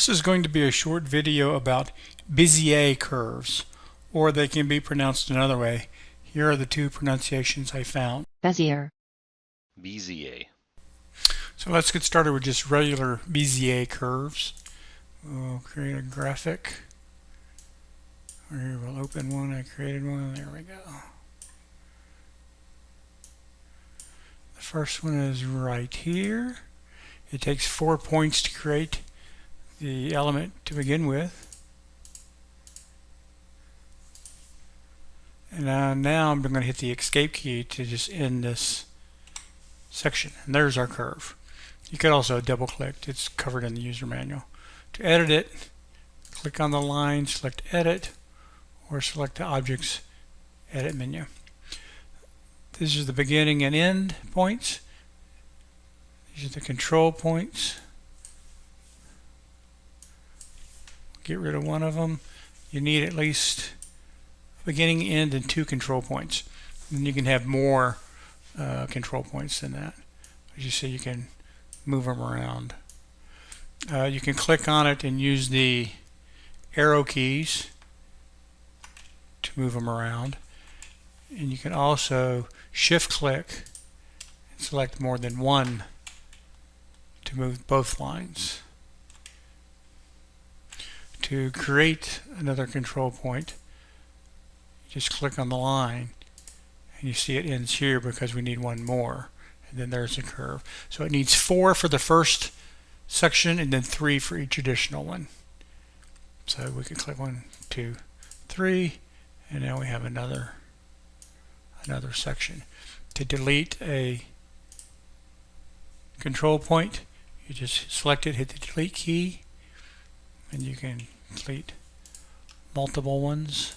This is going to be a short video about Bezier curves, or they can be pronounced another way. Here are the two pronunciations I found. Bezier. Bezier. So let's get started with just regular Bezier curves. We'll create a graphic. Here we'll open one. I created one. There we go. The first one is right here. It takes 4 points to create the element to begin with. And now I'm going to hit the escape key to just end this section. And there's our curve. You could also double click. It's covered in the user manual. To edit it, click on the line, select edit, or select the object's edit menu. This is the beginning and end points. These are the control points. Get rid of one of them. You need at least beginning, end, and 2 control points. And you can have more control points than that. As you see, you can move them around. You can click on it and use the arrow keys to move them around. And you can also shift click and select more than one to move both lines. To create another control point, you just click on the line and you see it ends here because we need one more, and then there's the curve. So it needs 4 for the first section and then 3 for each additional one. So we can click 1, 2, 3, and now we have another section. To delete a control point, you just select it, hit the delete key, and you can delete multiple ones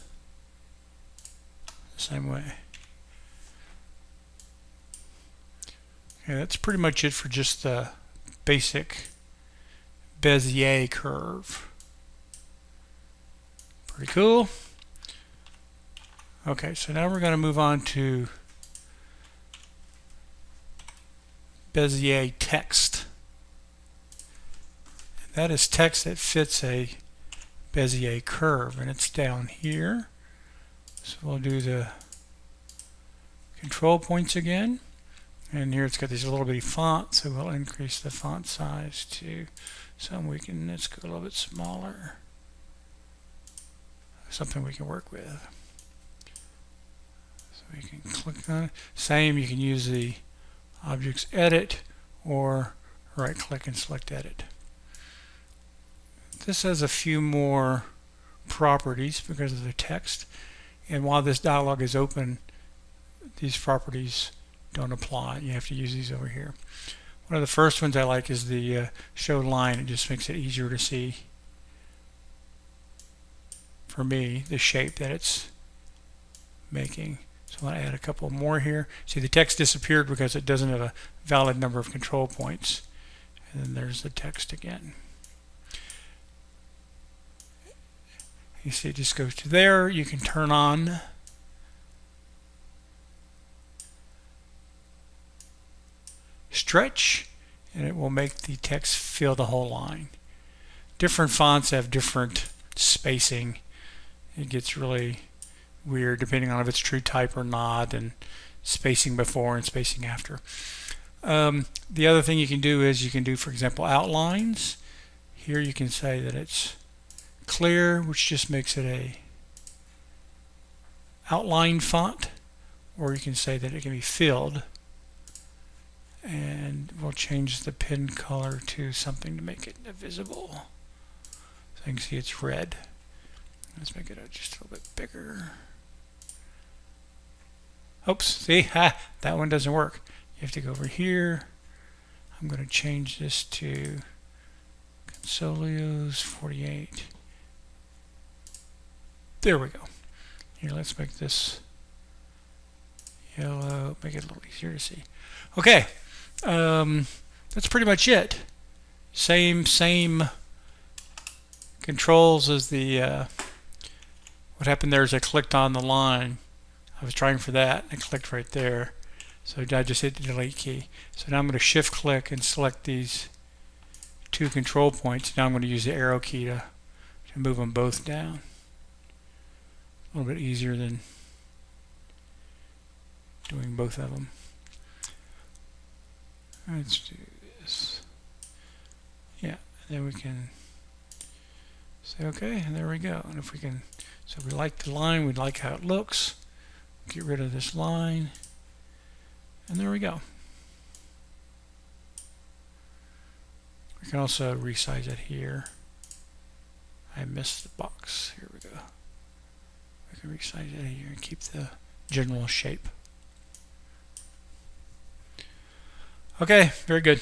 the same way. Okay, that's pretty much it for just the basic Bezier curve. Pretty cool. Okay, so now we're going to move on to Bezier Text. That is text that fits a Bezier curve, and it's down here. So we'll do the control points again, and here it's got these little bitty fonts, so we'll increase the font size to something let's go a little bit smaller, something we can work with. So we can click on it. Same, you can use the object's edit or right click and select edit. This has a few more properties because of the text, and while this dialog is open, these properties don't apply. You have to use these over here. One of the first ones I like is the show line. It just makes it easier to see, for me, the shape that it's making. So I want to add a couple more here. See, the text disappeared because it doesn't have a valid number of control points. And then there's the text again. You see it just goes to there. You can turn on stretch, and it will make the text fill the whole line. Different fonts have different spacing. It gets really weird depending on if it's true type or not, and spacing before and spacing after. The other thing you can do is you can do, for example, outlines. Here you can say that it's clear, which just makes it a outline font, or you can say that it can be filled, and we'll change the pen color to something to make it visible. So you can see it's red. Let's make it just a little bit bigger. Oops, see, that one doesn't work. You have to go over here. I'm going to change this to Consolios 48. There we go. Here, let's make this yellow, make it a little easier to see. Okay, that's pretty much it. Same controls as the, what happened there is I clicked on the line. I was trying for that, and I clicked right there. So I just hit the delete key. So now I'm going to shift click and select these 2 control points. Now I'm going to use the arrow key to move them both down. A little bit easier than doing both of them. Let's do this. Yeah, then we can say okay, and there we go. And if we can, so we like the line, we like how it looks. Get rid of this line, and there we go. We can also resize it here. I missed the box. Here we go. We can resize it here and keep the general shape. Okay, very good.